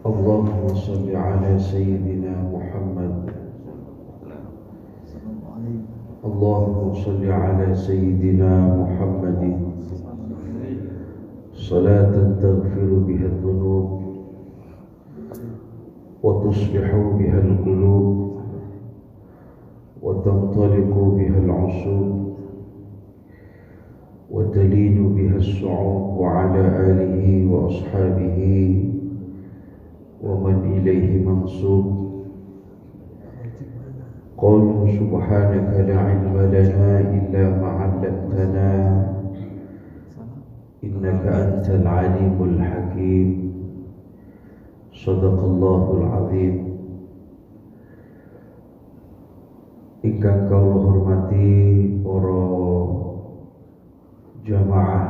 اللهم صل على سيدنا محمد. اللهم صل على سيدنا محمد صلاة تغفر بها الذنوب وتصلح بها القلوب وتنطلق بها العصوب وتلين بها الصعوب، وعلى آله وأصحابه ومن إليه منصوب. قالوا سبحانك لا علم لنا إلا ما علمتنا إنك أنت العليم الحكيم. صدق الله العظيم. Ingkang kula hormati para jamaah,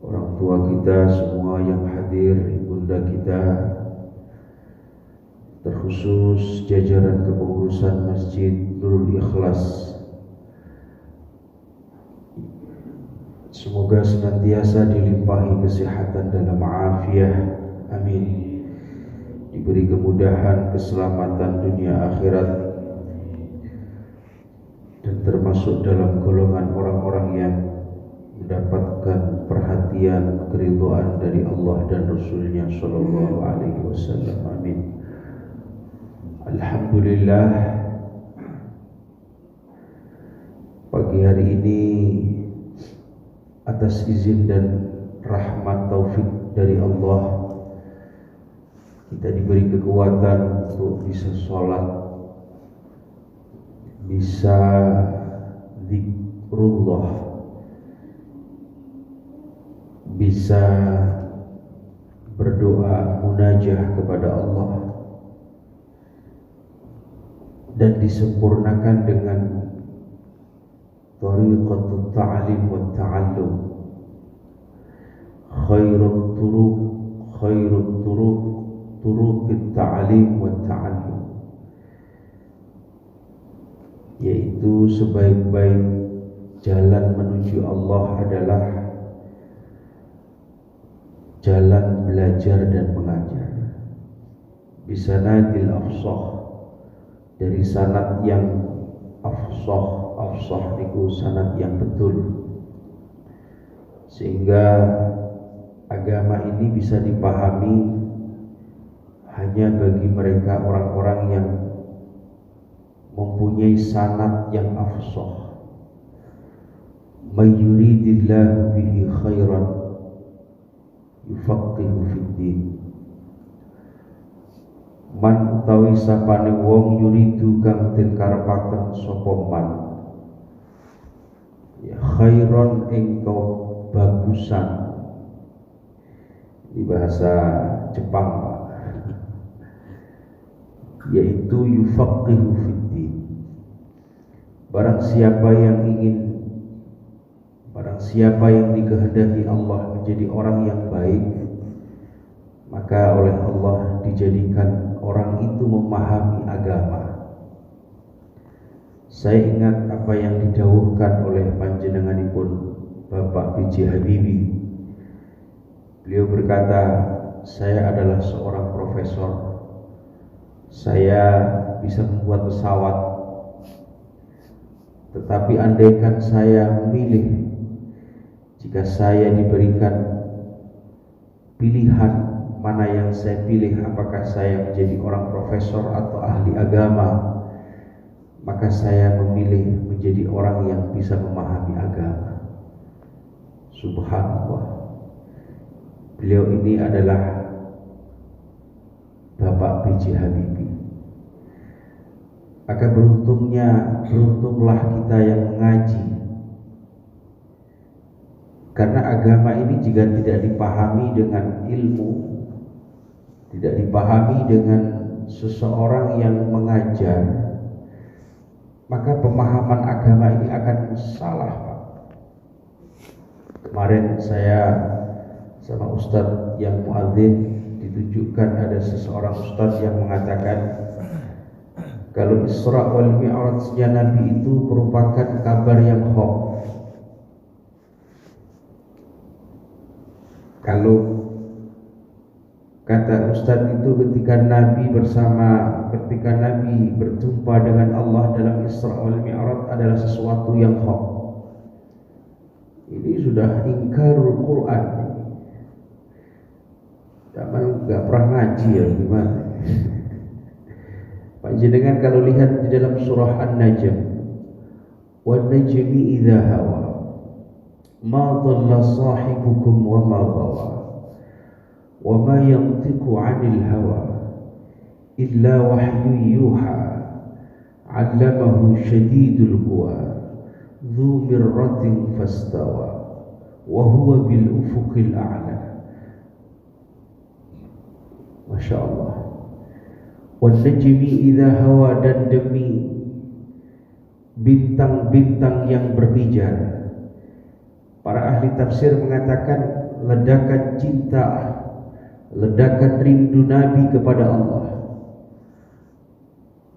orang tua kita semua yang hadir, ibunda kita, terkhusus jajaran kepengurusan Masjid Nurul Ikhlas. Semoga senantiasa dilimpahi kesehatan dan afiat, amin. Diberi kemudahan, keselamatan dunia akhirat, dan termasuk dalam golongan orang-orang yang mendapatkan perhatian, keridhaan dari Allah dan Rasulnya Shallallahu Alaihi Wasallam, amin. Alhamdulillah, pagi hari ini atas izin dan rahmat taufik dari Allah, kita diberi kekuatan untuk bisa sholat, bisa zikrullah, bisa berdoa munajah kepada Allah, dan disempurnakan dengan tariqatut ta'lim wa ta'allum. Khairut turuqit ta'lim wa ta'allum, yaitu sebaik-baik jalan menuju Allah adalah jalan belajar dan mengajar. Bisanadil afsah, dari sanad yang afsah itu sanad yang betul, sehingga agama ini bisa dipahami hanya bagi mereka orang-orang yang mempunyai sanad yang afsah. May yuridillahu bihi khairan yufaqihu fiddin. Man utawi sapane wong yuridu kang den karepaken sapa man, ya khairon ing bagusan, di bahasa Jepang Pak, yaitu yufaqihu fiddin. Barang siapa yang dikehendaki Allah menjadi orang yang baik, maka oleh Allah dijadikan orang itu memahami agama. Saya ingat apa yang didhawuhkan oleh panjenenganipun Bapak B.J. Habibie. Beliau berkata, saya adalah seorang profesor, saya bisa membuat pesawat, tetapi andaikan saya memilih, jika saya diberikan pilihan mana yang saya pilih, apakah saya menjadi orang profesor atau ahli agama, maka saya memilih menjadi orang yang bisa memahami agama. Subhanallah. Beliau ini adalah Bapak B.J. Habibie. Maka beruntunglah kita yang mengaji, karena agama ini jika tidak dipahami dengan ilmu, tidak dipahami dengan seseorang yang mengajar, maka pemahaman agama ini akan salah, Pak. Kemarin saya sama Ustadz yang muadzin ditunjukkan, ada seseorang Ustadz yang mengatakan kalau Isra wal Mi'rajnya Nabi itu merupakan kabar yang hoax. Kata Ustadz itu ketika Nabi berjumpa dengan Allah dalam Isra wal Mi'raj adalah sesuatu yang hak. Ini sudah ingkarul Quran. Zaman nggak pernah ngaji ya gimana? Pak jenengan kalau lihat di dalam surah An-Najm, wan najmi idza hawa ma dhalla sahibukum wa ma ghawa wa ma yantiqu 'anil hawa illa wahyu yuha 'allamahu syadidul quwa dzu mirratin fastawa wa huwa bil ufuqil a'la. Masya Allah. Wan najmi idza hawa, dan demi bintang-bintang yang berpijar. Para ahli tafsir mengatakan ledakan cinta, ledakan rindu Nabi kepada Allah.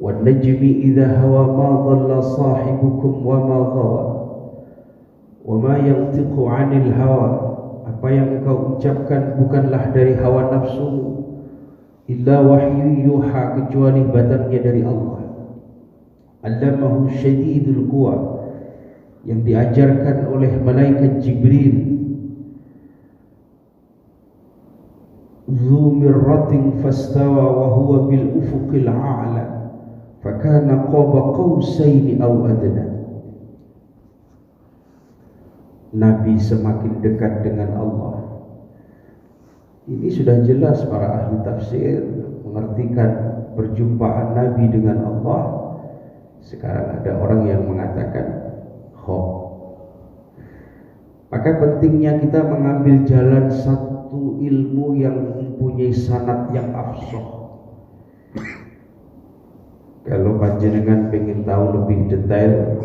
Wan najmi idza hawa ma dhalla sahibukum wa ma ghawa wa ma yantiqu 'anil hawa. Apa yang engkau ucapkan bukanlah dari hawa nafsu, illa wahyu yuha, kecuali batangnya dari Allah. Allamahu syadidul quwa, yang diajarkan oleh malaikat Jibril. Dzu mirratin fastawa wa huwa bil ufuqil a'la fakana qaba qausaini aw adna. Nabi semakin dekat dengan Allah. Ini sudah jelas para ahli tafsir mengartikan perjumpaan Nabi dengan Allah. Sekarang ada orang yang mengatakan hoax. Maka pentingnya kita mengambil jalan satu ilmu yang mempunyai sanad yang afsah. Kalau panjenengan pengen tahu lebih detail,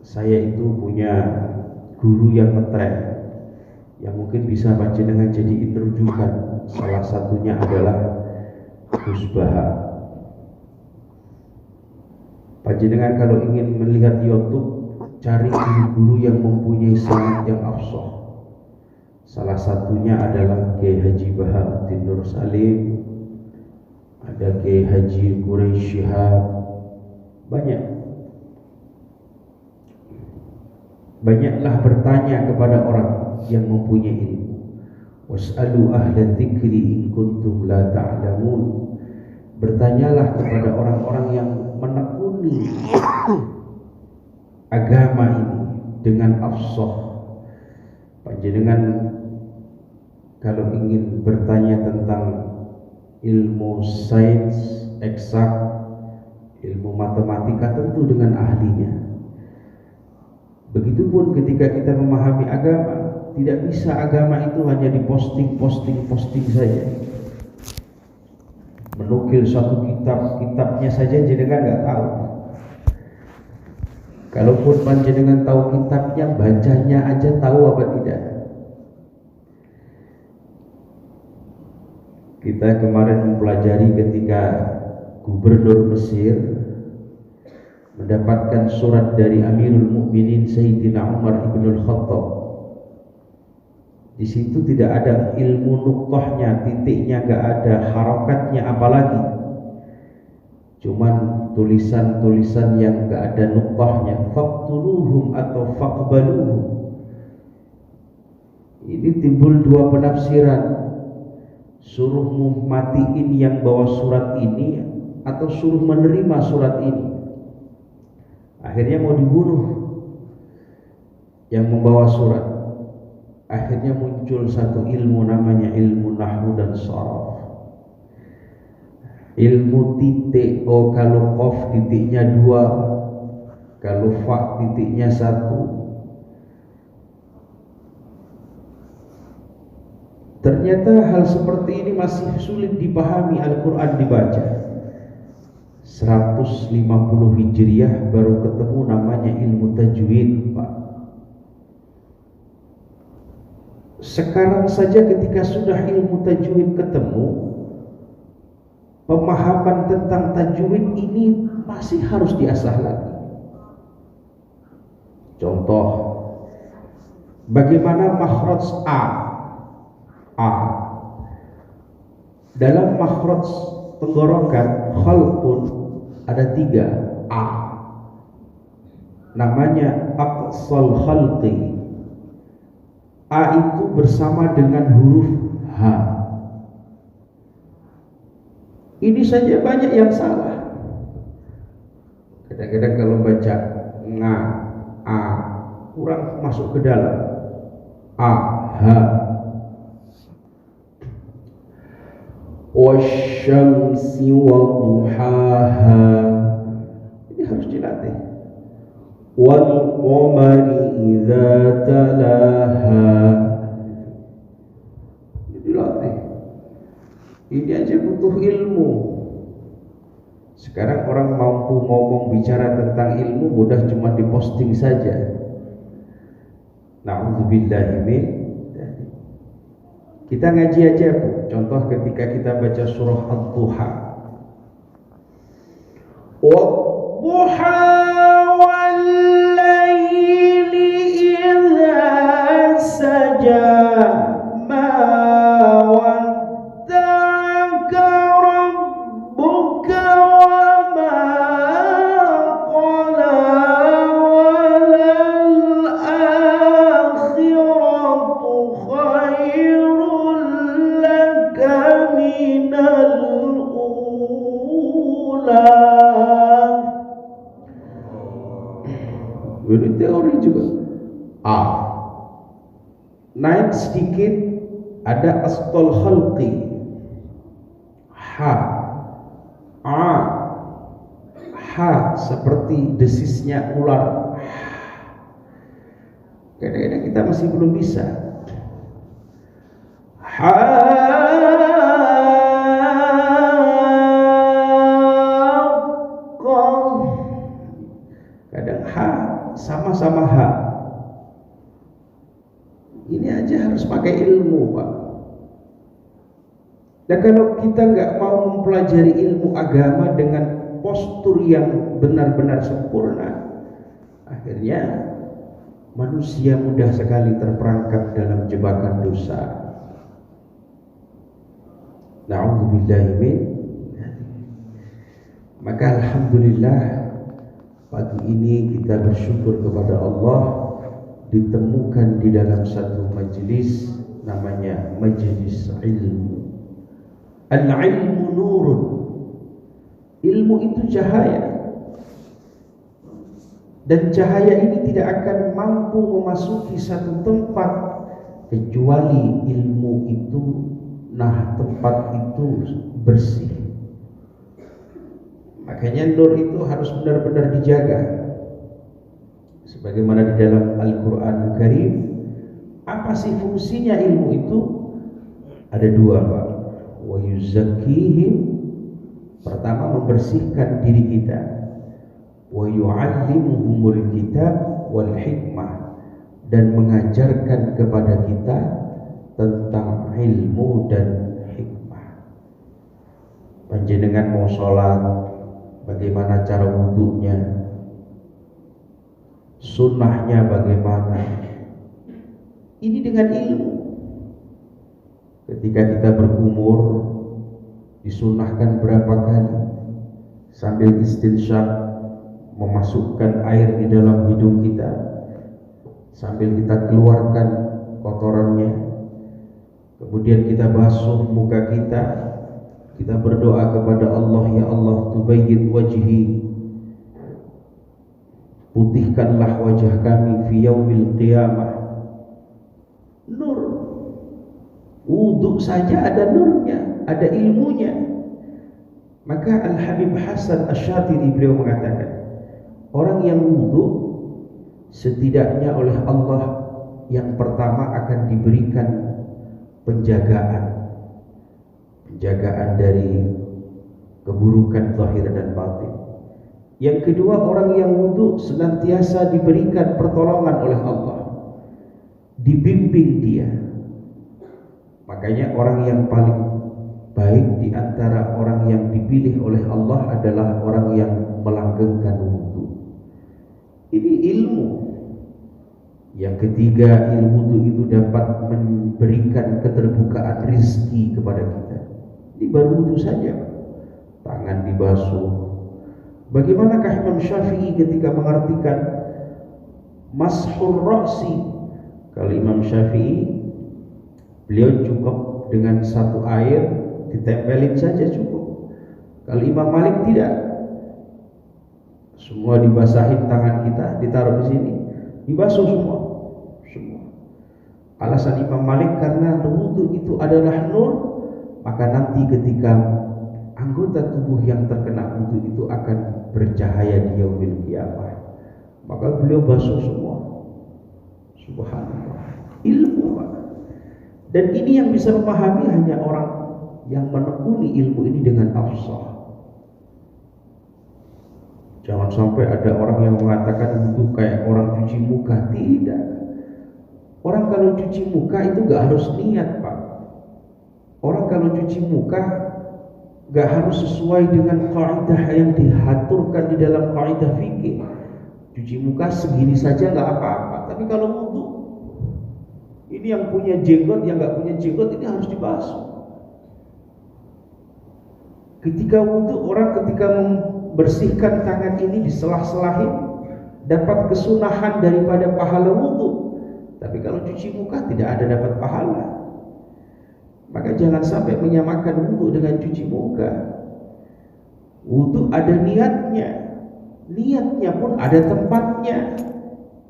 saya itu punya guru yang ngetren, yang mungkin bisa panjenengan jadi rujukan. Salah satunya adalah Gus Baha. Panjenengan kalau ingin melihat YouTube, cari guru-guru yang mempunyai sanad yang afsah. Salah satunya adalah Kiai Haji Bahauddin Nur Salim, ada Kiai Haji Quraisy Shihab. Banyaklah bertanya kepada orang yang mempunyai ilmu. Was'alu ahla dzikri in kuntum la ta'lamun. Bertanyalah kepada orang-orang yang menekuni agama ini dengan afsah. Panjenengan kalau ingin bertanya tentang ilmu sains eksak, ilmu matematika, tentu dengan ahlinya. Begitupun ketika kita memahami agama, tidak bisa agama itu hanya diposting saja. Menukil satu kitabnya saja jenengan nggak tahu. Kalaupun panjenengan tahu kitabnya, bacanya aja tahu apa tidak. Kita kemarin mempelajari ketika Gubernur Mesir mendapatkan surat dari Amirul Mukminin Sayyidina Umar ibnul Khattab. Di situ tidak ada ilmu nuqtahnya, titiknya nggak ada, harokatnya apalagi. Cuman tulisan-tulisan yang nggak ada nuqtahnya. Faqtuluhum atau faqbaluhum. Ini timbul dua penafsiran. Suruh matiin yang bawa surat ini atau suruh menerima surat ini. Akhirnya mau dibunuh yang membawa surat. Akhirnya muncul satu ilmu namanya ilmu nahwu dan sharaf. Ilmu titik, kalau qaf titiknya 2, kalau fa titiknya 1. Ternyata hal seperti ini masih sulit dipahami. Al-Quran dibaca 150 Hijriah baru ketemu namanya ilmu tajwid, Pak. Sekarang saja ketika sudah ilmu tajwid ketemu, pemahaman tentang tajwid ini masih harus diasah lagi. Contoh, bagaimana makhraj A. Dalam makhraj tenggorokan khalqun ada 3 a. Namanya aqsal khalqi. A itu bersama dengan huruf H. Ini saja banyak yang salah. Kadang-kadang kalau baca nga, a, kurang masuk ke dalam. A, H. Wasyamsi wa duhaha. Ini harus dilatih. Wal qamari idza talaha. Ini dilatih. Ini aja butuh ilmu. Sekarang orang mampu ngomong bicara tentang ilmu mudah cuma diposting saja. Na'udzubillahi min. Kita ngaji aja Bu. Contoh ketika kita baca surah Ad-Duha. Wad-duha wal-laili idza saja ma wadda'aka rabbuka wa ma qala wal akhiratu khairul laka minal ula. Ini teori juga. A. Naik sedikit ada asqal khalqi. H. A. H seperti desisnya ular. Kadang-kadang kita masih belum bisa. Kadang H sama-sama H. Ini aja harus pakai ilmu Pak. Dan kalau kita nggak mau mempelajari ilmu agama dengan postur yang benar-benar sempurna, akhirnya manusia mudah sekali terperangkap dalam jebakan dosa. Na'udzubillahi min. Maka alhamdulillah pagi ini kita bersyukur kepada Allah ditemukan di dalam satu majelis namanya majelis ilmu. Al-ilmu nurun. Ilmu itu cahaya. Dan cahaya ini tidak akan mampu memasuki satu tempat kecuali ilmu itu, tempat itu bersih. Makanya nur itu harus benar-benar dijaga. Sebagaimana di dalam Al-Quran Karim, apa sih fungsinya ilmu itu? Ada 2 Pak. Wa yuzakkihim, pertama membersihkan diri kita. Wa yu'allimuhumul kitab wal hikmah, dan mengajarkan kepada kita tentang ilmu dan hikmah. Panjenengan mau sholat, bagaimana cara wudunya, sunnahnya bagaimana. Ini dengan ilmu. Ketika kita berumur, disunnahkan berapa kali sambil istinsyaq, memasukkan air di dalam hidung kita sambil kita keluarkan kotorannya, kemudian kita basuh muka kita berdoa kepada Allah, ya Allah tubayyid wajhi, putihkanlah wajah kami fi yaumil qiyamah. Nur. Wudhu saja ada nurnya, ada ilmunya. Maka Al-Habib Hasan Asy-Syadzili beliau mengatakan, orang yang wudhu setidaknya oleh Allah yang pertama akan diberikan penjagaan dari keburukan zahir dan batin. Yang kedua, orang yang wudhu senantiasa diberikan pertolongan oleh Allah, dibimbing dia. Makanya orang yang paling baik di antara orang yang dipilih oleh Allah adalah orang yang melanggengkan wudhu. Ini ilmu. Yang ketiga, ilmu itu dapat memberikan keterbukaan rizki kepada kita. Ini baru wudu saja, tangan dibasuh. Bagaimanakah Imam Syafi'i ketika mengartikan mashur ra'si? Kalau Imam Syafi'i, beliau cukup dengan satu air ditempelin saja cukup. Kalau Imam Malik tidak, semua dibasahin tangan kita, ditaruh di sini, dibasuh semua. Alasan Imam Malik karena wudu itu adalah nur, maka nanti ketika anggota tubuh yang terkena wudu itu akan bercahaya di yaumil qiyamah. Maka beliau basuh semua. Subhanallah. Ilmu, Pak. Dan ini yang bisa memahami hanya orang yang menekuni ilmu ini dengan afsah. Jangan sampai ada orang yang mengatakan wudu kayak orang cuci muka. Tidak. Orang kalau cuci muka itu gak harus niat, Pak. Orang kalau cuci muka gak harus sesuai dengan kaidah yang diaturkan di dalam kaidah fikih. Cuci muka segini saja gak apa-apa. Tapi kalau wudu, ini yang punya jenggot, yang gak punya jenggot ini harus dibasuh. Ketika wudu, orang ketika membersihkan tangan ini diselah-selahin, dapat kesunahan daripada pahala wudu. Tapi kalau cuci muka tidak ada dapat pahala. Maka jangan sampai menyamakan wudu dengan cuci muka. Wudu ada niatnya. Niatnya pun ada tempatnya.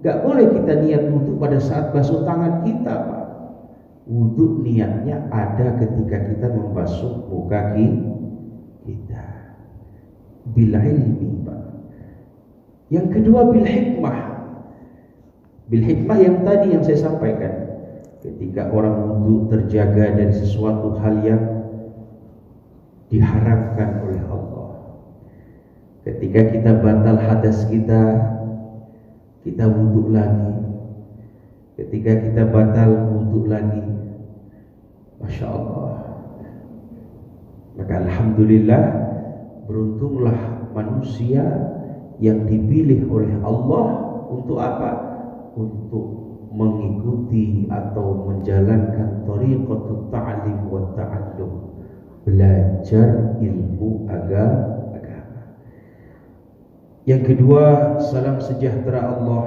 Gak boleh kita niat wudu pada saat basuh tangan kita, Pak. Wudu niatnya ada ketika kita membasuh muka kita. Bil ilmi, Pak. Yang kedua bil hikmah. Bil hikmah yang tadi yang saya sampaikan, ketika orang wudu terjaga dari sesuatu hal yang diharamkan oleh Allah. Ketika kita batal hadas kita wudu lagi. Ketika kita batal wudu lagi, Masya Allah. Maka alhamdulillah, beruntunglah manusia yang dipilih oleh Allah untuk apa? Untuk mengikuti atau menjalankan thariqatut ta'lim wa ta'allum, belajar ilmu agama. Yang kedua, salam sejahtera Allah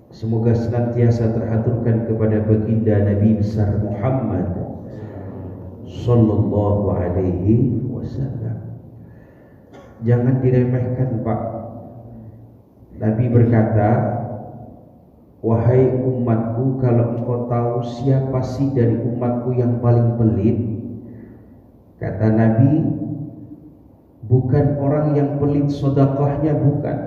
semoga senantiasa terhaturkan kepada baginda Nabi besar Muhammad sallallahu alaihi wasallam. Jangan diremehkan, Pak. Nabi berkata, wahai umatku, kalau engkau tahu siapa sih dari umatku yang paling pelit, kata Nabi, bukan orang yang pelit sedekahnya, bukan.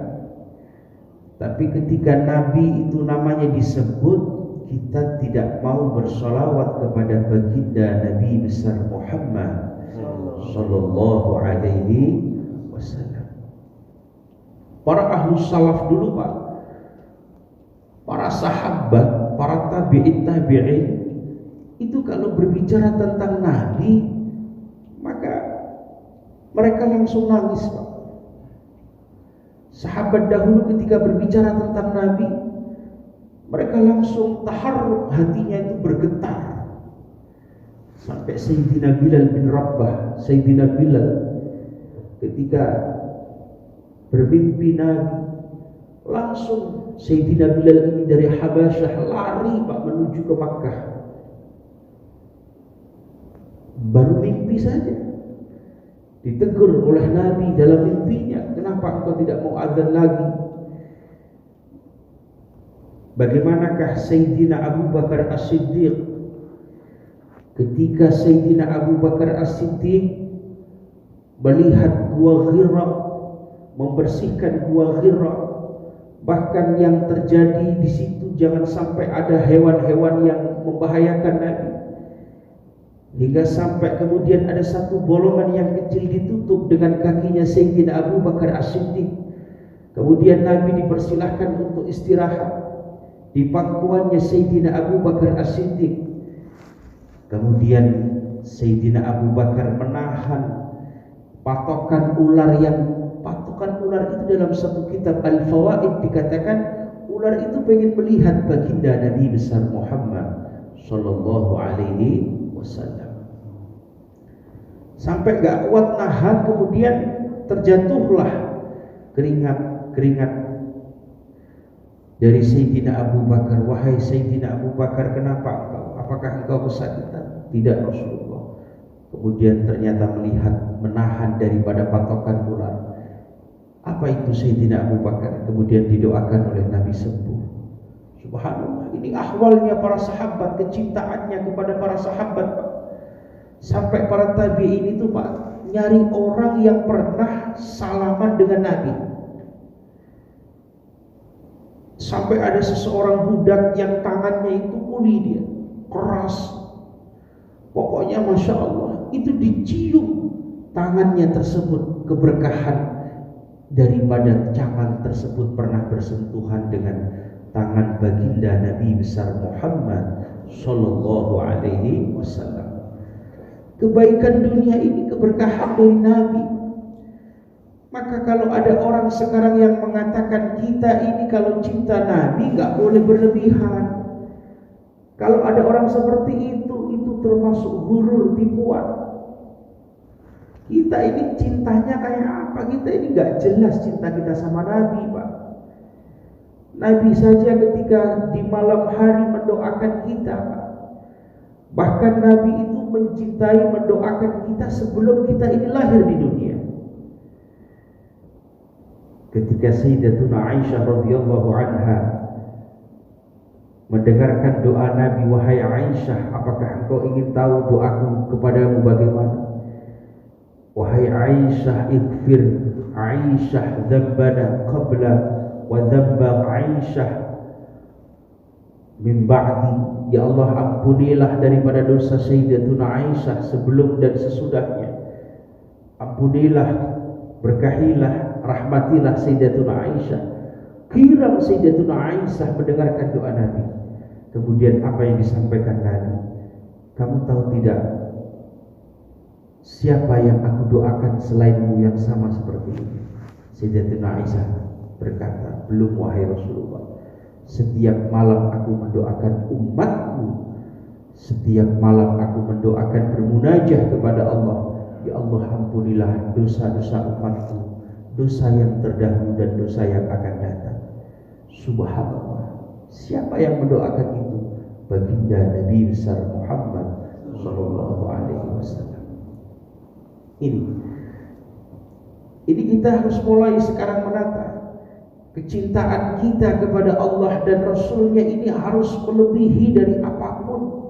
Tapi ketika Nabi itu namanya disebut, kita tidak mau bersolawat kepada baginda Nabi besar Muhammad sallallahu alaihi wasallam. Para ahlu salaf dulu, Pak, para sahabat, para tabi'in itu kalau berbicara tentang Nabi, maka mereka langsung nangis, Pak. Sahabat dahulu ketika berbicara tentang Nabi, mereka langsung taharruk, hatinya itu bergetar. Sampai Sayyidina Bilal bin Rabah, Sayyidina Bilal ketika bermimpi Nabi, langsung Sayyidina Bilal ini dari Habasyah lari, Pak, menuju ke Makkah. Baru mimpi saja ditegur oleh Nabi dalam mimpinya, kenapa engkau tidak mau azan lagi? Bagaimanakah Sayyidina Abu Bakar As-Siddiq ketika Sayyidina Abu Bakar As-Siddiq melihat gua Hira, membersihkan gua Hira, bahkan yang terjadi di situ jangan sampai ada hewan-hewan yang membahayakan Nabi, hingga sampai kemudian ada satu bolongan yang kecil ditutup dengan kakinya Sayyidina Abu Bakar As-Siddiq. Kemudian Nabi dipersilahkan untuk istirahat di pangkuannya Sayyidina Abu Bakar As-Siddiq. Kemudian Sayyidina Abu Bakar menahan patokan ular itu dalam satu kitab Al-Fawaid dikatakan ular itu pengen melihat baginda Nabi besar Muhammad sallallahu alaihi wasallam. Sampai gak kuat nahan, kemudian terjatuhlah keringat dari Sayyidina Abu Bakar. Wahai Sayyidina Abu Bakar, kenapa engkau? Apakah engkau kesakitan? Tidak Rasulullah. Kemudian ternyata melihat menahan daripada patokan ular. Apa itu Sayyidina Abu Bakar? Kemudian didoakan oleh Nabi sembuh. Subhanallah, ini ahwalnya para sahabat, kecintaannya kepada para sahabat, Pak. Sampai para tabi'in itu, Pak, nyari orang yang pernah salaman dengan Nabi. Sampai ada seseorang budak yang tangannya itu kuli dia, keras. Pokoknya Masya Allah, itu dicium tangannya tersebut, keberkahan daripada tangan tersebut pernah bersentuhan dengan tangan baginda Nabi besar Muhammad Sallallahu Alaihi Wasallam. Kebaikan dunia ini keberkahan dari Nabi. Maka kalau ada orang sekarang yang mengatakan kita ini kalau cinta Nabi gak boleh berlebihan, kalau ada orang seperti itu termasuk gurur, tipuan. Kita ini cintanya kayak apa? Kita ini gak jelas cinta kita sama Nabi, Pak. Nabi saja ketika di malam hari mendoakan kita, Pak. Bahkan Nabi itu mencintai, mendoakan kita sebelum kita ini lahir di dunia. Ketika Sayyidatuna Aisyah radhiyallahu anha mendengarkan doa Nabi, wahai Aisyah, apakah engkau ingin tahu doaku kepadamu bagaimana? Wahai Aisyah, ighfir Aisyah dzambana qabla wa dzamba Aisyah min ba'di. Ya Allah, ampunilah daripada dosa Sayyidatuna Aisyah sebelum dan sesudahnya. Ampunilah, berkahilah, rahmatilah Sayyidatuna Aisyah. Kira Sayyidatuna Aisyah mendengarkan doa Nabi. Kemudian apa yang disampaikan Nabi? Kamu tahu tidak siapa yang aku doakan selainmu yang sama seperti ini? Sayyidatuna Aisyah berkata, belum wahai Rasulullah. Setiap malam aku mendoakan umatku. Setiap malam aku mendoakan bermunajah kepada Allah. Ya Allah, ampunilah dosa-dosa umatku, dosa yang terdahulu dan dosa yang akan datang. Subhanallah, siapa yang mendoakan itu? Baginda Nabi besar Muhammad Sallallahu Alaihi Wasallam. Ini kita harus mulai sekarang menata. Kecintaan kita kepada Allah dan Rasulnya ini harus melebihi dari apapun.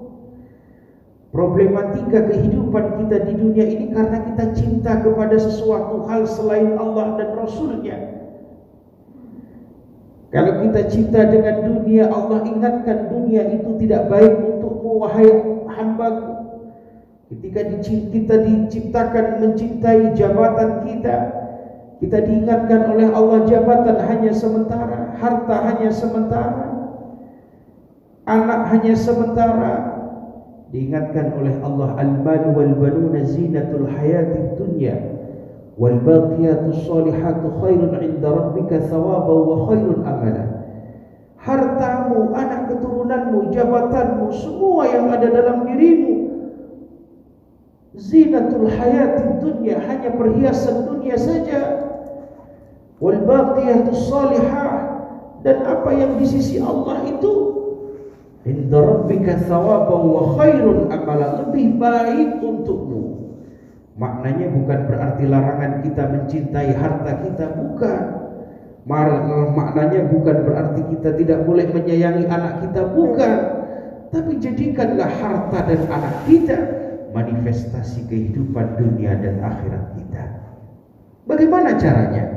Problematika kehidupan kita di dunia ini karena kita cinta kepada sesuatu hal selain Allah dan Rasulnya. Kalau kita cinta dengan dunia, Allah ingatkan dunia itu tidak baik untukmu wahai hambaku. Ketika kita diciptakan mencintai jabatan kita diingatkan oleh Allah jabatan hanya sementara, harta hanya sementara, anak hanya sementara. Diingatkan oleh Allah, al-mal wal banuna zinatul hayatid dunya wal baqiyatus salihatu khairun 'inda rabbika thawaban wa khairun amala. Hartamu, anak keturunanmu, jabatanmu, semua yang ada dalam dirimu zinatul hayatid dunya, hanya perhiasan dunia saja. Wal baqiyatus salihah, dan apa yang di sisi Allah itu inda rabbika thawaban wa khairun amala, lebih baik untukmu. Maknanya bukan berarti larangan kita mencintai harta kita, bukan. Maknanya bukan berarti kita tidak boleh menyayangi anak kita, bukan. Tapi jadikanlah harta dan anak kita manifestasi kehidupan dunia dan akhirat kita. Bagaimana caranya?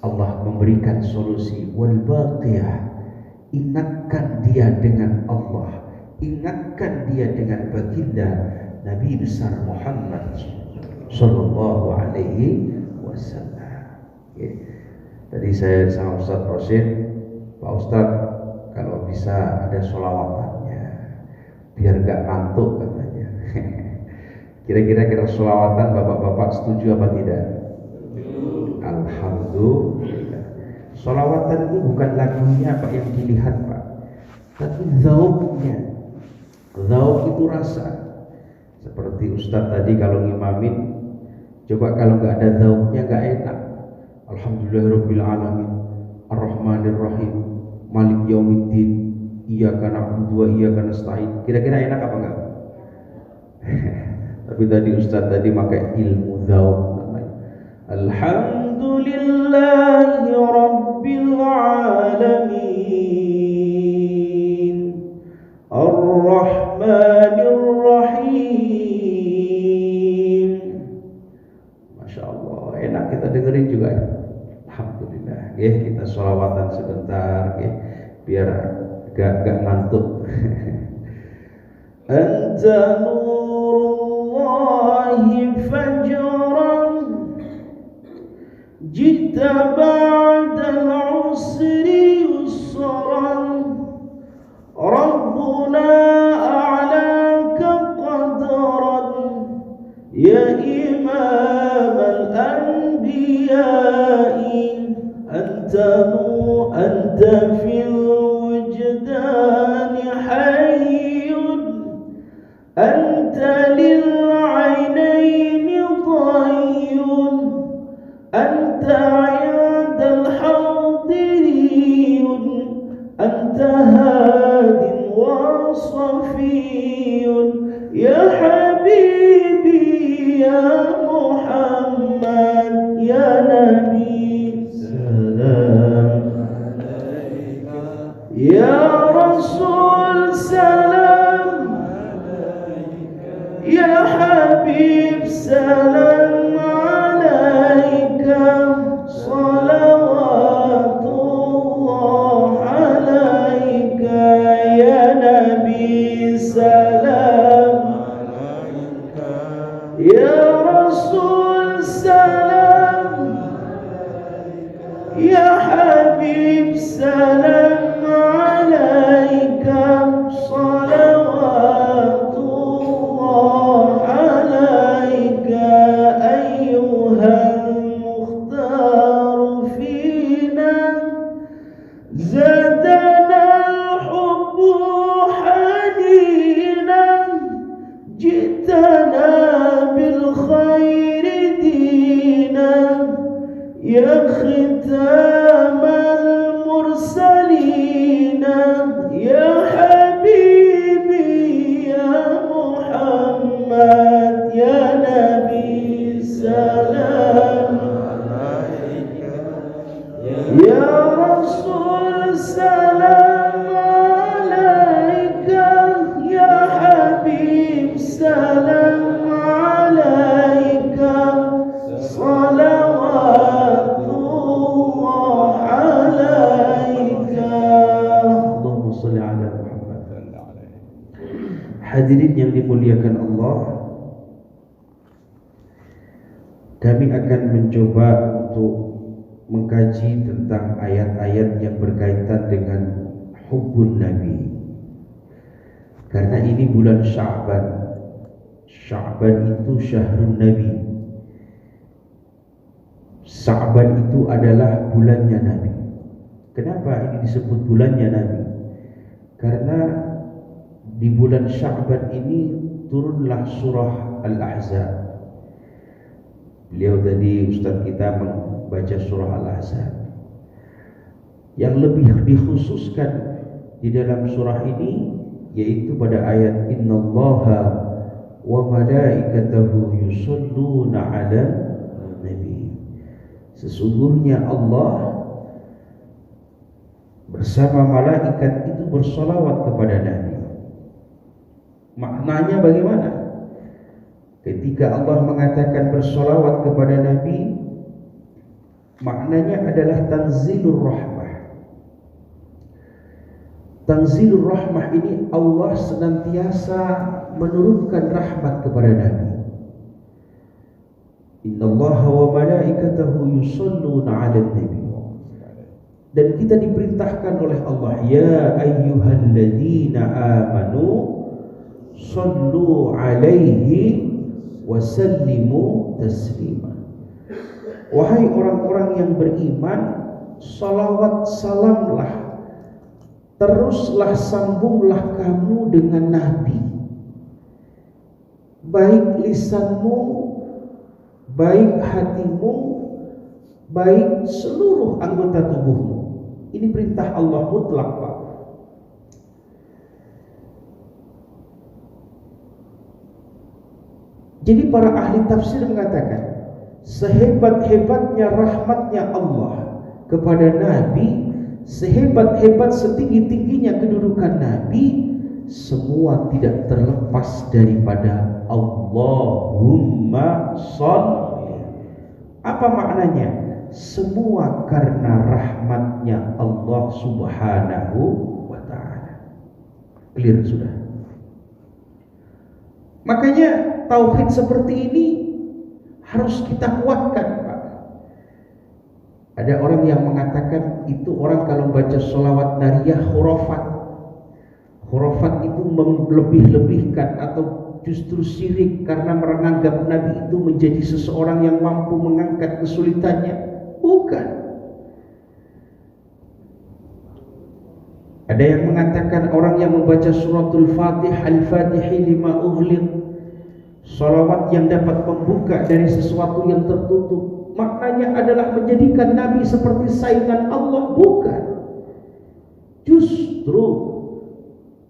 Allah memberikan solusi. Wal baqiyah, ingatkan dia dengan Allah, ingatkan dia dengan baginda Nabi besar Muhammad Sallallahu Alaihi Wasallam. Tadi saya sama Ustaz Rosid, Pak Ustaz, kalau bisa ada sholawatannya biar gak ngantuk katanya. Kira-kira sholawatan bapak-bapak setuju apa tidak? Alhamdulillah. Sholawatan itu bukan lagunya Pak yang dilihat Pak, tapi zauknya. Zauk itu rasa. Seperti Ustaz tadi kalau ngimamin Coba kalau nggak ada zauknya nggak enak. Alhamdulillahirabbil alamin, Ar-Rahmanir Rahim, Malik Yaumiddin, Iyyaka na'budu wa iyyaka nasta'in. Kira-kira enak apa enggak? Tapi tadi Ustaz tadi pakai ilmu zauk namanya. Alhamdulillahi rabbil alamin, Ar-Rahmanir Rahim. Masya Allah, enak kita dengerin juga. Alhamdulillah. Kita sholawatan sebentar, biar gak ngantuk. Anta nurullahi fajran, jita ba'dal usri yusran, Rabbuna a'laka qadran, ya imam al-anbiya'i, anta fil wujdani hayyun, anta lil aynayni dhayyun, anta 'indal hadiriyun, anta hadin wa safiyun, ya habibi ya Muhammad ya Nabi salam alaika, ya Rasul salam alaika, ya Habib salam alaika, salawatullah alaika, ya Nabi salam alaika, ya Rasul salam alaika, ya Habib salam alaika, salawatullah alaika, ayyuhal mukhtar fina, zadana al-hubbu hadina, jitana bil khairi dina, ya khitamal mursalina, ya habibi ya Muhammad ya Nabi salam alaika, ya Rasul salam alaika, ya Habib salam alaika, salawatullah alaika. Allahumma shalli ala Muhammad. Hadirin yang dimuliakan Allah, kami akan mencoba untuk mengkaji tentang ayat-ayat yang berkaitan dengan hubbun Nabi. Karena ini bulan Sya'ban. Sya'ban itu syahrun Nabi. Sya'ban itu adalah bulannya Nabi. Kenapa ini disebut bulannya Nabi? Karena di bulan Sya'ban ini turunlah surah Al-Ahzab. Beliau tadi Ustaz kita membaca surah Al-Ahzab. Yang lebih dikhususkan di dalam surah ini yaitu pada ayat innallaha wa malaikatahu yusholluna 'alan nabi. Sesungguhnya Allah bersama malaikat itu bersolawat kepada Nabi. Maknanya bagaimana? Ketika Allah mengatakan bersolawat kepada Nabi, maknanya adalah tanzilur rahmah. Tanzilur rahmah ini Allah senantiasa menurunkan rahmat kepada Nabi. Innallaha wa malaikatahu yusholluna 'alan nabi. Dan kita diperintahkan oleh Allah, ya ayyuhalladzina amanu shallu 'alaihi wa sallimu taslima. Wahai orang-orang yang beriman, salawat salamlah, teruslah sambunglah kamu dengan Nabi, baik lisanmu baik hatimu, baik seluruh anggota tubuhmu. Ini perintah Allah mutlak, Pak. Jadi para ahli tafsir mengatakan, sehebat-hebatnya rahmatnya Allah kepada Nabi, sehebat-hebat setinggi-tingginya kedudukan Nabi, semua tidak terlepas daripada Allahumma sholli. Apa maknanya? Semua karena rahmatnya Allah subhanahu wa ta'ala. Clear sudah? Makanya tauhid seperti ini harus kita kuatkan, Pak. Ada orang yang mengatakan itu orang kalau baca sholawat nariyah khurafat. Khurafat itu melebih-lebihkan atau justru syirik karena menganggap Nabi itu menjadi seseorang yang mampu mengangkat kesulitannya. Bukan. Ada yang mengatakan orang yang membaca suratul Fatihah, al-Fatihi lima ughliq, sholawat yang dapat membuka dari sesuatu yang tertutup, maknanya adalah menjadikan Nabi seperti saingan Allah. Bukan. Justru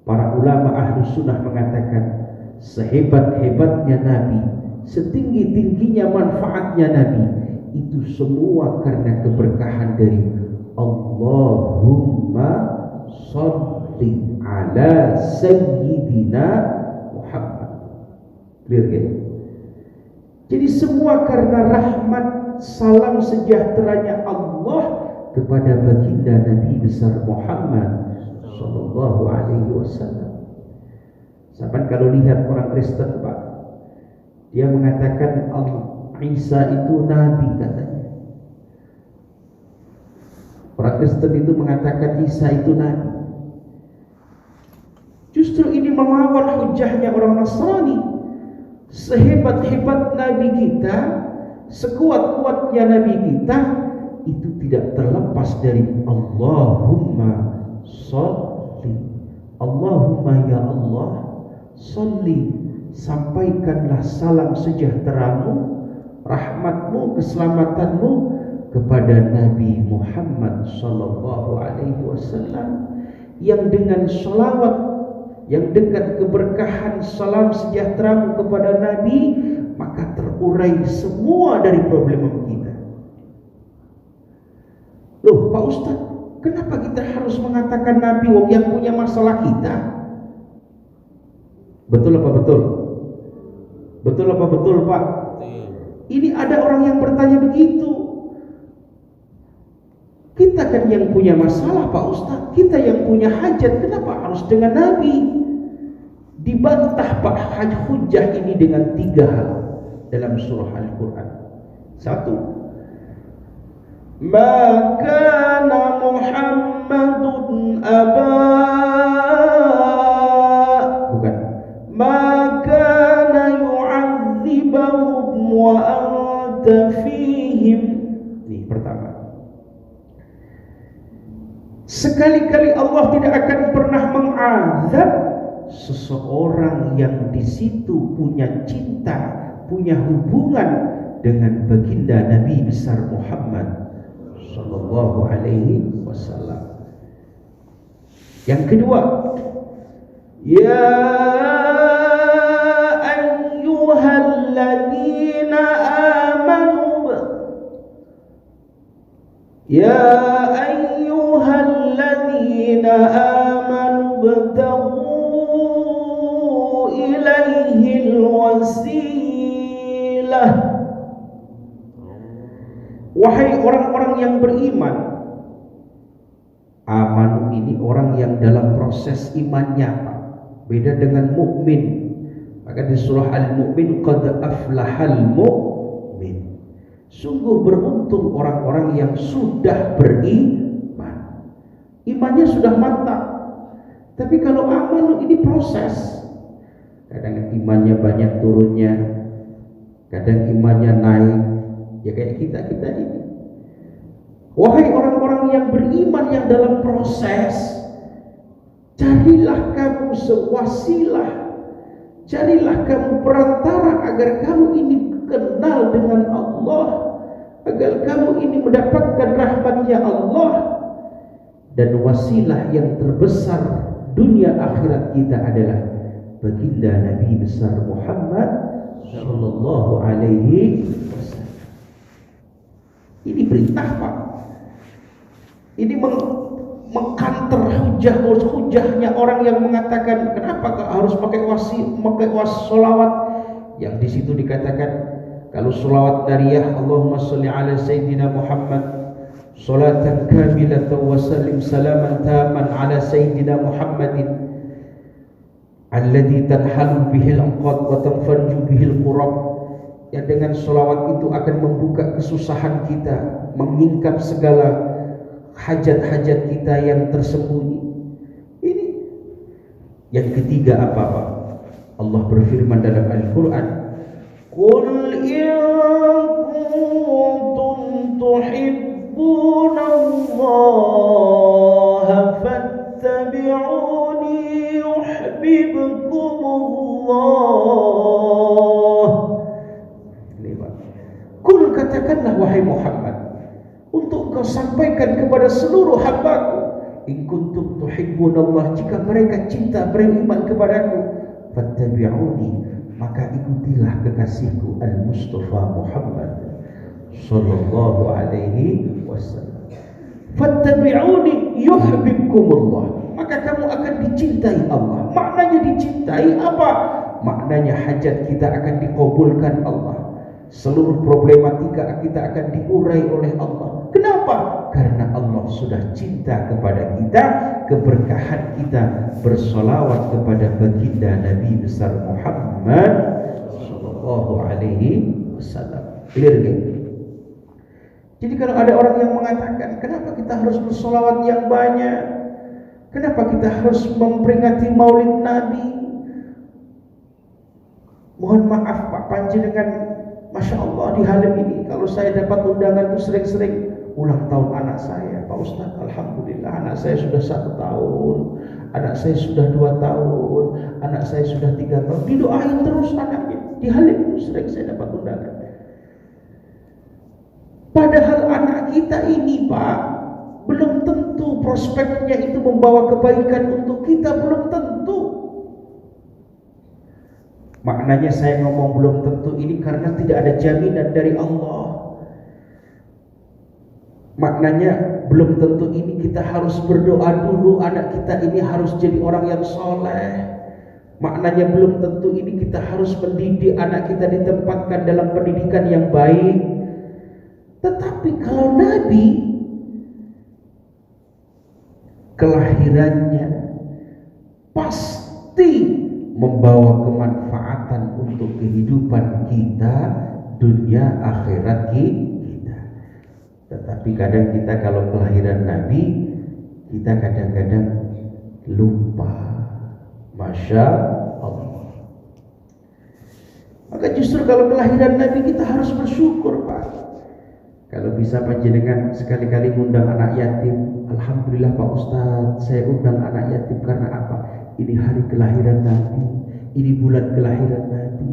para ulama ahlu sunnah mengatakan sehebat-hebatnya Nabi, setinggi-tingginya manfaatnya Nabi, itu semua karena keberkahan dari Allahumma sholli ala sayyidina Muhammad. Clear ya? Jadi semua karena rahmat, salam sejahteranya Allah kepada baginda Nabi besar Muhammad sallallahu alaihi wasallam. Sampai kalau lihat orang Kristen, Pak, dia mengatakan Isa itu nabi katanya. Orang Kristen itu mengatakan Isa itu nabi. Justru ini melawan hujahnya orang Nasrani. Sehebat-hebat nabi kita, sekuat-kuatnya nabi kita, itu tidak terlepas dari Allahumma sholli. Allahumma ya Allah, sholli, sampaikanlah salam sejahteramu, rahmatmu, keselamatanmu kepada Nabi Muhammad sallallahu alaihi wasallam, yang dengan sholawat, yang dengan keberkahan salam sejahteramu kepada Nabi, maka terurai semua dari problem kita. Loh Pak Ustadz, kenapa kita harus mengatakan Nabi wong yang punya masalah kita? Betul apa betul? Betul apa betul, Pak? Ini ada orang yang bertanya begitu. Kita kan yang punya masalah, Pak Ustaz. Kita yang punya hajat, kenapa harus dengan Nabi? Dibantah Pak hujah ini dengan 3 hal dalam surah Al-Quran. 1, ma kana Muhammadun aba, bukan, ma kana yu'adzibahum wa anta fihim. Ini pertama. Sekali-kali Allah tidak akan pernah mengazab seseorang yang di situ punya cinta, punya hubungan dengan baginda Nabi besar Muhammad sallallahu alaihi wasallam. Yang kedua, ya ayyuhalladzina amanu, ya ayyuhalladzina amanu btaghu ilaihil wasilah. Wahai orang-orang yang beriman. Amanu ini orang yang dalam proses imannya, Pak. Beda dengan mukmin. Maka di surah Al-Mu'min, qad aflahal mu'min. Sungguh beruntung orang-orang yang sudah beriman. Imannya sudah mantap. Tapi kalau amanu ini proses. Kadang imannya banyak turunnya, kadang imannya naik. Ya kayak kita ini. Wahai orang-orang yang beriman yang dalam proses, carilah kamu sewasilah, carilah kamu perantara agar kamu ini kenal dengan Allah, agar kamu ini mendapatkan rahmatnya Allah. Dan wasilah yang terbesar dunia akhirat kita adalah baginda Nabi besar Muhammad sallallahu alaihi wasallam. Ini perintah, Pak. Ini mengkanter hujahnya orang yang mengatakan kenapa harus pakai sholawat, yang di situ dikatakan kalau sholawat nariyah Allahumma sholli ala sayyidina Muhammad salatan kamilatan wa sallim salaman taman ala sayyidina Muhammadin alladhi tanhalu bihil aqad wa tanfarju bihil qurab, yang dengan sholawat itu akan membuka kesusahan kita, menyingkap segala hajat-hajat kita yang tersembunyi. Ini yang ketiga apa, Pak? Allah berfirman dalam Al-Quran, Qul in kuntum tuhibbunallaha fattabi'uni yuhibbukumullah. Qul, katakanlah wahai Muhammad, untuk kau sampaikan kepada seluruh hambaku, in kuntum tuhibbunallah, jika mereka cinta beriman kepadaku, fattabi'uni, maka ikutilah kekasihku al-Mustafa Muhammad sallallahu alaihi wasallam. Fattabi'uni yuhibbukumullah, maka kamu akan dicintai Allah. Maknanya dicintai apa? Maknanya hajat kita akan dikabulkan Allah, seluruh problematika kita akan diurai oleh Allah. Kenapa? Karena Allah sudah cinta kepada kita, keberkahan kita bersolawat kepada baginda Nabi besar Muhammad sallallahu alaihi wasallam. Clear kan? Jadi kalau ada orang yang mengatakan kenapa kita harus bersolawat yang banyak, kenapa kita harus memperingati Maulid Nabi, mohon maaf Pak Panjenengan, Masya Allah di Halim ini kalau saya dapat undangan itu sering-sering ulang tahun anak saya, Pak Ustadz, Alhamdulillah anak saya sudah 1 tahun, anak saya sudah 2 tahun, anak saya sudah 3 tahun, didoain terus anaknya. Di Halim itu sering saya dapat undangan. Padahal anak kita ini, Pak, belum tentu prospeknya itu membawa kebaikan untuk kita, belum tentu. Maknanya saya ngomong belum tentu ini karena tidak ada jaminan dari Allah. Maknanya belum tentu ini kita harus berdoa dulu anak kita ini harus jadi orang yang soleh. Maknanya belum tentu ini kita harus mendidik anak kita, ditempatkan dalam pendidikan yang baik. Tetapi kalau Nabi, kelahirannya pasti membawa kemanfaatan untuk kehidupan kita, dunia akhirat kita. Tetapi kadang kita kalau kelahiran Nabi, kita kadang-kadang lupa. Masya Allah. Maka justru kalau kelahiran Nabi kita harus bersyukur, Pak. Kalau bisa panjenengan sekali-kali ngundang anak yatim, Alhamdulillah Pak Ustadz, saya undang anak yatim karena apa? Ini hari kelahiran Nabi, ini bulan kelahiran Nabi.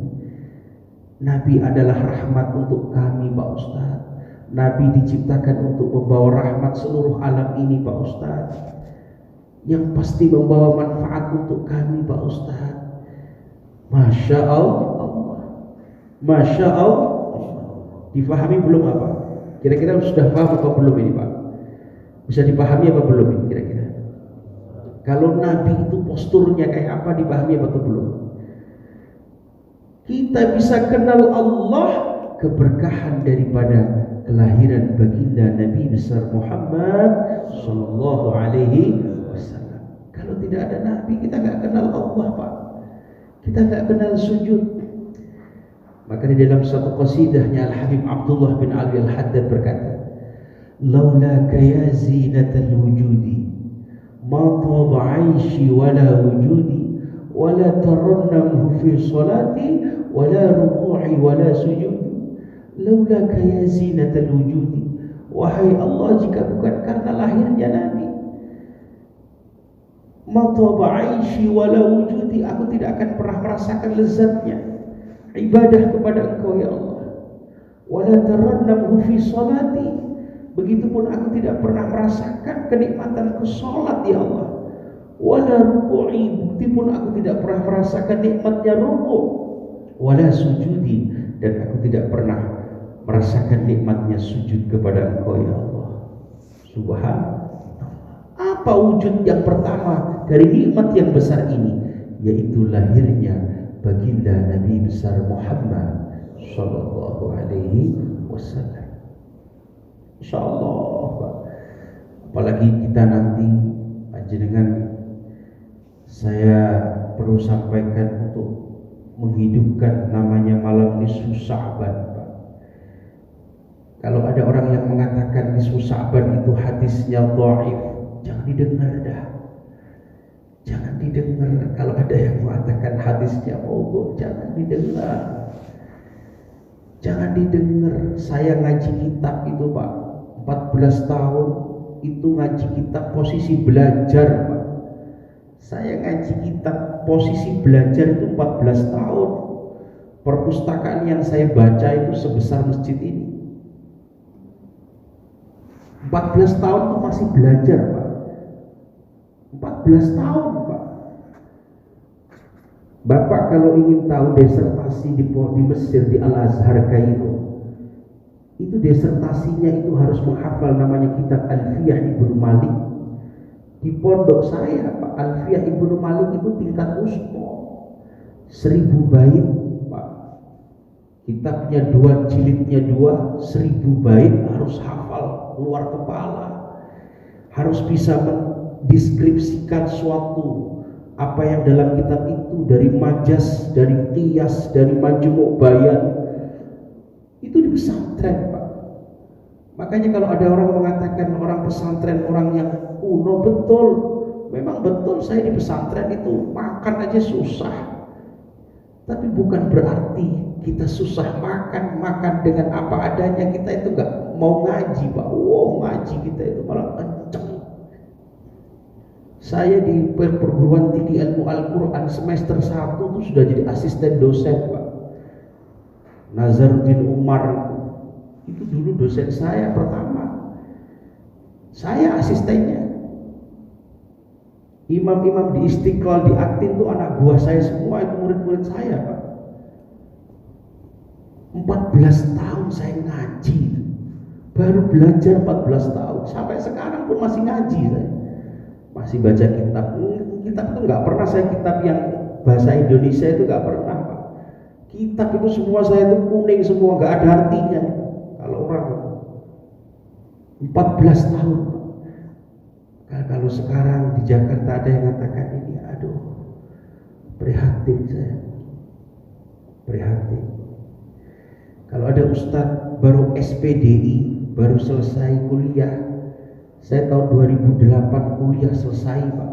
Nabi adalah rahmat untuk kami, Pak Ustadz. Nabi diciptakan untuk membawa rahmat seluruh alam ini, Pak Ustadz, yang pasti membawa manfaat untuk kami, Pak Ustadz. Masya Allah, Masya Allah. Difahami belum apa? Kira-kira sudah paham atau belum ini, Pak? Bisa dipahami apa belum ini kira-kira? Kalau Nabi itu posturnya kayak apa, dipahami apa belum? Kita bisa kenal Allah, keberkahan daripada kelahiran baginda Nabi besar Muhammad sallallahu alaihi wasallam. Kalau tidak ada Nabi, kita nggak kenal Allah, Pak. Kita nggak kenal sujud. Maka di dalam satu qasidahnya Al-Habib Abdullah bin Ali Al-Haddad berkata, "Laulaka ya zinatal wujudi, ma taba 'aishi wala wujudi, wala tarannamu fi salati, wala ruku'i wala sujudi." Laulaka ya zinatal wujudi, wahai Allah, jika bukan karena lahirnya Nabi, ma taba 'aishi wala wujudi, aku tidak akan pernah merasakan lezatnya ibadah kepada Engkau ya Allah. wala tarannamu fi salati. Begitupun aku tidak pernah merasakan kenikmatan ke salat ya Allah. Wala ruku'i, begitupun aku tidak pernah merasakan nikmatnya ruku'. Wala sujudi, dan aku tidak pernah merasakan nikmatnya sujud kepada Engkau ya Allah. Subhanallah. Apa wujud yang pertama dari nikmat yang besar ini? Yaitu lahirnya baginda Nabi besar Muhammad sallallahu alaihi wasallam. Insyaallah, Pak. Apalagi kita nanti panjenengan, saya perlu sampaikan untuk menghidupkan namanya malam nisfu Sya'ban, Pak. Kalau ada orang yang mengatakan nisfu Sya'ban itu hadisnya dhaif, jangan didengar dah. Jangan didengar. Kalau ada yang mengatakan hadisnya maudhu, jangan didengar. Jangan didengar. Saya ngaji kitab itu, Pak, 14 tahun itu ngaji kitab posisi belajar, Pak. Saya ngaji kitab posisi belajar itu 14 tahun. Perpustakaan yang saya baca itu sebesar masjid ini. 14 tahun itu masih belajar, Pak. 14 tahun, Pak. Bapak kalau ingin tahu disertasi di Mesir, di Al-Azhar Kairo, itu disertasinya itu harus menghafal namanya kitab Alfiyah Ibnu Malik. Di pondok saya, Pak, Alfiyah Ibnu Malik itu tingkat uspo, 1000 bait, Pak. Kitabnya 2, jilidnya 2, 1000 bait, harus hafal luar kepala. Harus bisa deskripsikan suatu apa yang dalam kitab itu, dari majas, dari qiyas, dari majmu' bayan, itu di pesantren, Pak. Makanya kalau ada orang mengatakan orang pesantren orang yang kuno, betul, memang betul. Saya di pesantren itu makan aja susah, tapi bukan berarti kita susah makan. Makan dengan apa adanya, kita itu nggak mau ngaji, Pak. Wow, ngaji kita itu malah kenceng. Saya di perguruan tinggi ilmu Al-Quran semester 1 itu sudah jadi asisten dosen, Pak. Nazaruddin Umar itu dulu dosen saya pertama. Saya asistennya. Imam-imam di Istiqlal, di Aktin itu anak buah saya semua, itu murid-murid saya, Pak. 14 tahun saya ngaji. Baru belajar 14 tahun. Sampai sekarang pun masih ngaji saya. Masih baca kitab. Kitab itu nggak pernah saya kitab yang bahasa Indonesia itu nggak pernah, Pak. Kitab itu semua saya itu kuning semua, nggak ada artinya. Kalau orang 14 tahun, Pak. Kalau sekarang di Jakarta ada yang mengatakan ini, aduh, prihatin saya, prihatin. Kalau ada ustadz baru SPDI, baru selesai kuliah. Saya tahun 2008 kuliah selesai, Pak.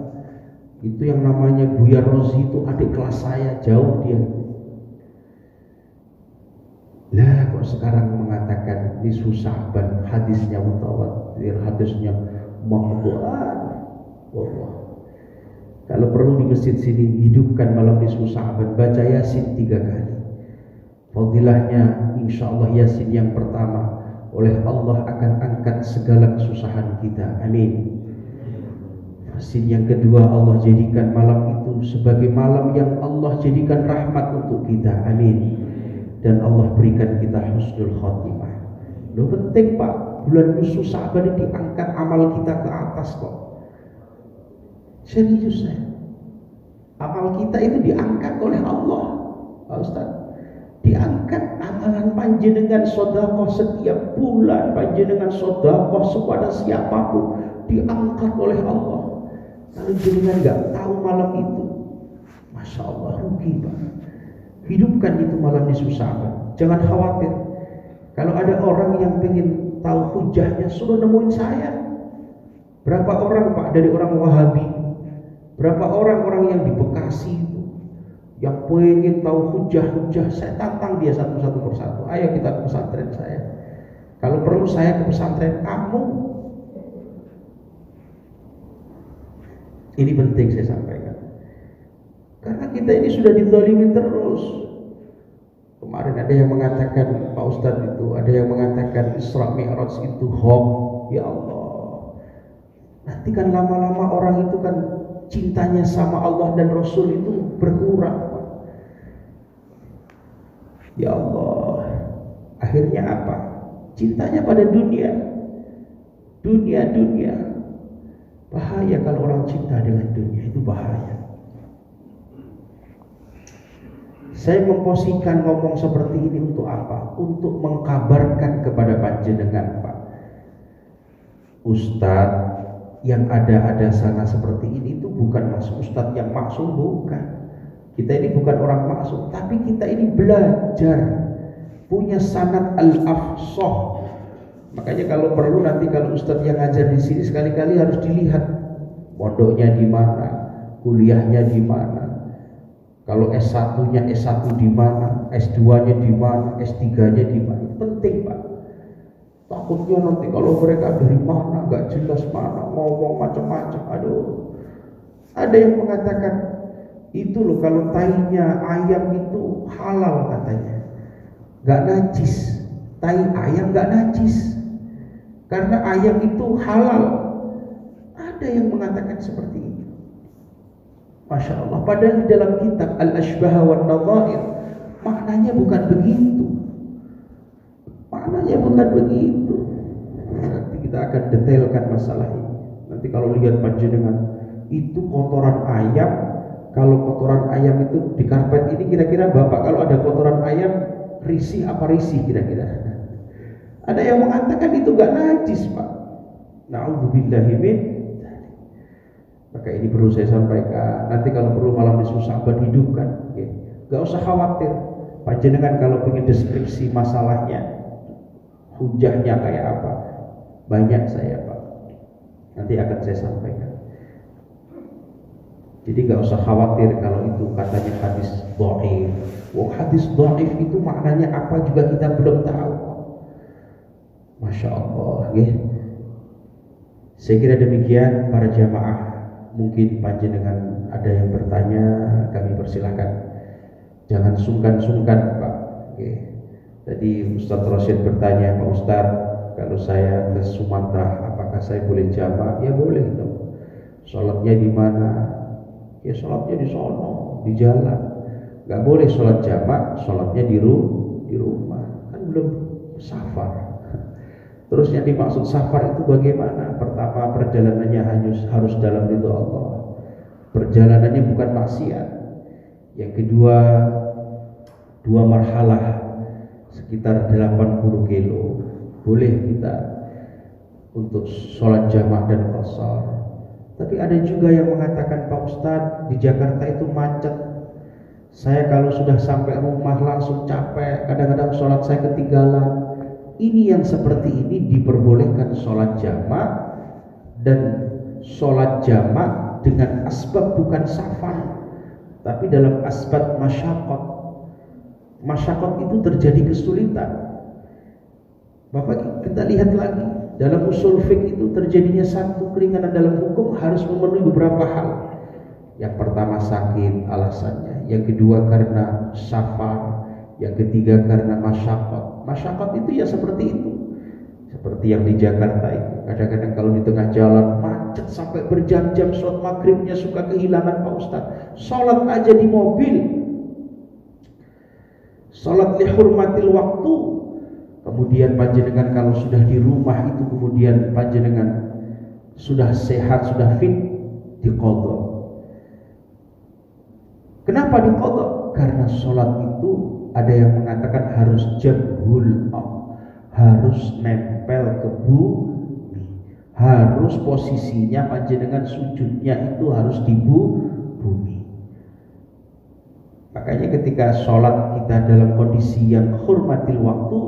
Itu yang namanya Buya Rozi, itu adik kelas saya, jauh dia. Lah kok sekarang mengatakan nisfu Sya'ban hadisnya mutawatir, hadisnya maqtu'an. Wallah. Kalau perlu di masjid sini hidupkan malam nisfu Sya'ban, baca Yasin 3 kali. Fadilahnya insyaallah Yasin yang pertama, oleh Allah akan angkat segala kesusahan kita. Amin. Yasin yang kedua, Allah jadikan malam itu sebagai malam yang Allah jadikan rahmat untuk kita. Amin. Dan Allah berikan kita husnul khotimah. Loh penting, Pak, bulan nisfu Sya'ban ini diangkat amal kita ke atas kok. Serius saya. Amal kita itu diangkat oleh Allah, Pak Ustaz. Diangkat amalan panjenengan sedekah setiap bulan, panjenengan sedekah kepada siapapun, diangkat oleh Allah. Kalau jenengan nggak tahu malam itu, masya Allah, rugi, Pak. Hidupkan itu malam nisfu Sya'ban. Jangan khawatir. Kalau ada orang yang pengen tahu hujahnya, suruh nemuin saya. Berapa orang, Pak, dari orang Wahabi, berapa orang-orang yang di Bekasi itu yang pengen tahu hujah-hujah, saya tantang dia satu-satu persatu. Ayo kita ke pesantren saya. Kalau perlu saya ke pesantren kamu. Ini penting saya sampaikan. Karena kita ini sudah dizalimi terus. Kemarin ada yang mengatakan Pak Ustadz itu, ada yang mengatakan Isra Mi'raj itu hoax. Ya Allah, nanti kan lama-lama orang itu kan cintanya sama Allah dan Rasul itu berkurang, Pak. Ya Allah, akhirnya apa? Cintanya pada dunia. Dunia. Bahaya kalau orang cinta dengan dunia, itu bahaya. Saya memposisikan ngomong seperti ini untuk apa? Untuk mengkabarkan kepada panjenengan, Pak Ustadz, yang ada sana seperti ini itu bukan Ustadz yang maksum, bukan. Kita ini bukan orang maksum, tapi kita ini belajar, punya sanad al-afsah. Makanya kalau perlu nanti kalau Ustadz yang ngajar di sini sekali-kali harus dilihat pondoknya di mana, kuliahnya di mana. Kalau S1-nya S1 di mana, S2-nya di mana, S3-nya di mana. Itu penting, Pak. Takutnya nanti kalau mereka dari mana, gak jelas mana, ngomong macam-macam. Aduh. Ada yang mengatakan itu loh, kalau tainya ayam itu halal katanya, gak najis. Tai ayam gak najis karena ayam itu halal. Ada yang mengatakan seperti itu. Masya Allah, padahal di dalam kitab Al-Ashbah wa Nadhair maknanya bukan begitu. Maknanya bukan begitu. Nanti kita akan detailkan masalah ini. Nanti kalau lihat panjenengan itu kotoran ayam, kalau kotoran ayam itu di karpet ini, kira-kira Bapak kalau ada kotoran ayam risih apa risih kira-kira? Ada yang mengatakan itu gak najis, Pak. Na'udzubillahi min. Maka ini perlu saya sampaikan. Nanti kalau perlu malam susah hidupkan, ya. Gak usah khawatir. Panjenengan kalau ingin deskripsi masalahnya, hujahnya kayak apa, banyak saya, Pak. Nanti akan saya sampaikan. Jadi gak usah khawatir kalau itu katanya hadis dhaif. Wah, hadis dhaif itu maknanya apa juga kita belum tahu. Masya Allah, ya. Saya kira demikian para jamaah. Mungkin panjenengan ada yang bertanya, kami persilahkan. Jangan sungkan-sungkan, Pak. Oke. Tadi Ustadz Rasyid bertanya, Pak Ustadz, kalau saya ke Sumatera, apakah saya boleh jamak? Ya boleh dong. Sholatnya di mana? Ya sholatnya di sono, di jalan. Gak boleh sholat jamak, sholatnya di rumah. Kan belum safar. Terus yang dimaksud safar itu bagaimana? Pertama, perjalanannya harus dalam ridho Allah. Perjalanannya bukan maksiat. Yang kedua, 2 marhalah sekitar 80 kilo. Boleh kita untuk sholat jamaah dan qashar. Tapi ada juga yang mengatakan, Pak Ustadz, di Jakarta itu macet. Saya kalau sudah sampai rumah langsung capek. Kadang-kadang sholat saya ketinggalan. Ini yang seperti ini diperbolehkan sholat jamak, dan sholat jamak dengan asbab bukan safar, tapi dalam asbab masyaqat. Masyaqat itu terjadi kesulitan. Bapak, kita lihat lagi dalam usul fiqh itu terjadinya satu keringanan dalam hukum harus memenuhi beberapa hal. Yang pertama sakit alasannya, yang kedua karena safar, yang ketiga karena masyaqat. Masyaqat itu ya seperti itu. Seperti yang di Jakarta itu. Kadang-kadang kalau di tengah jalan macet sampai berjam-jam, sholat maghribnya suka kehilangan, Pak Ustadz. Sholat aja di mobil, sholat lihurmatil waktu. Kemudian panjenengan kalau sudah di rumah itu, kemudian panjenengan sudah sehat, sudah fit, diqadha. Kenapa diqadha? Karena sholat itu ada yang mengatakan harus jabhul, harus nempel ke bumi, harus posisinya panjenengan sujudnya itu harus di bumi. Makanya ketika sholat kita dalam kondisi yang hormatil waktu,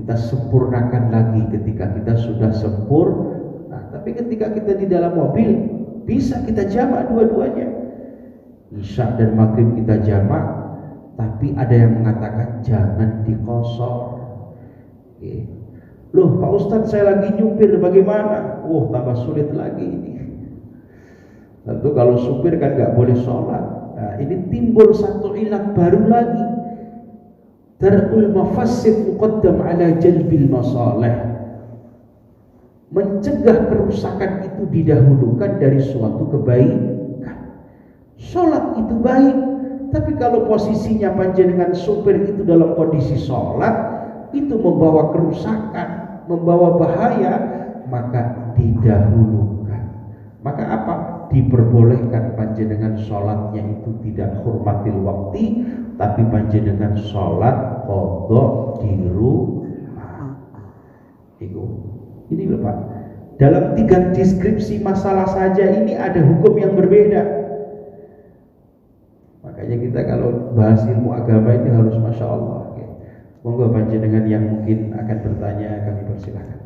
kita sempurnakan lagi ketika kita sudah sempurna. Tapi ketika kita di dalam mobil, bisa kita jamak dua-duanya. Isya dan maghrib kita jamak. Tapi ada yang mengatakan jangan diqashar. Loh, Pak Ustadz, saya lagi nyupir, bagaimana? Tambah sulit lagi ini. Tentu kalau supir kan nggak boleh sholat. Nah, ini timbul satu ilat baru lagi. Darul mafassid muqaddam ala jalbil masalih. Mencegah kerusakan itu didahulukan dari suatu kebaikan. Sholat itu baik, tapi kalau posisinya panjenengan supir itu dalam kondisi sholat, itu membawa kerusakan, membawa bahaya, maka didahulukan. Maka apa? Diperbolehkan panjenengan sholatnya itu tidak hurmatil waktu, tapi panjenengan sholat qadha di rumah. Ini loh Pak, dalam 3 deskripsi masalah saja ini ada hukum yang berbeda. Makanya kita kalau bahas ilmu agama ini harus Masya Allah. Monggo panjenengan yang mungkin akan bertanya, kami persilahkan.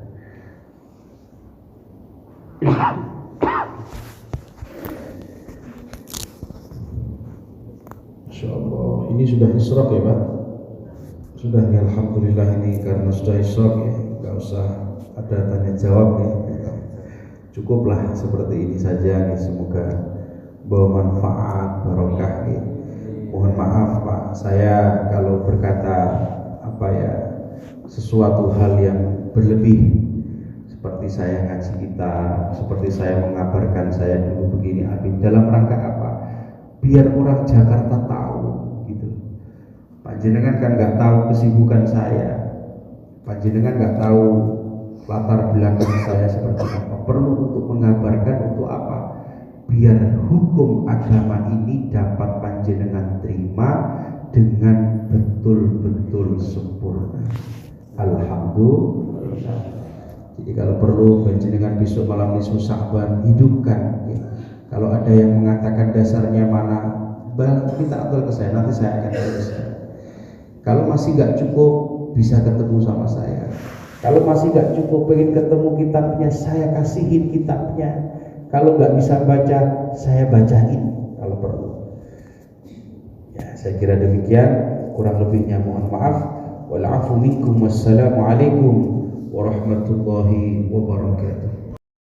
Masya Allah, ini sudah isyraq ya Pak? Sudah ya, Alhamdulillah, ini karena sudah isyraq ya, nggak usah ada tanya jawab ya. Cukuplah seperti ini saja nih, semoga bawa manfaat barokah ya. Mohon maaf Pak, saya kalau berkata sesuatu hal yang berlebih, seperti saya ngaji kitab, seperti saya mengabarkan saya dulu begini, dalam rangka apa? Biar orang Jakarta tahu gitu. Panjenengan kan nggak tahu kesibukan saya, panjenengan nggak tahu latar belakang saya seperti apa. Perlu untuk mengabarkan untuk apa? Biar hukum agama ini dapat panjenengan terima dengan betul-betul sempurna. Alhamdulillah. Jadi kalau perlu panjenengan besok malam nisfu Sya'ban hidupkan ya. Kalau ada yang mengatakan dasarnya mana, kita atur ke saya, nanti saya akan tuliskan. Kalau masih nggak cukup, bisa ketemu sama saya. Kalau masih nggak cukup, pengen ketemu kitabnya, saya kasihin kitabnya. Kalau nggak bisa baca, saya bacain kalau perlu. Ya, saya kira demikian. Kurang lebihnya mohon maaf. Wal 'afwu minkum. Wassalamualaikum warahmatullahi wabarakatuh.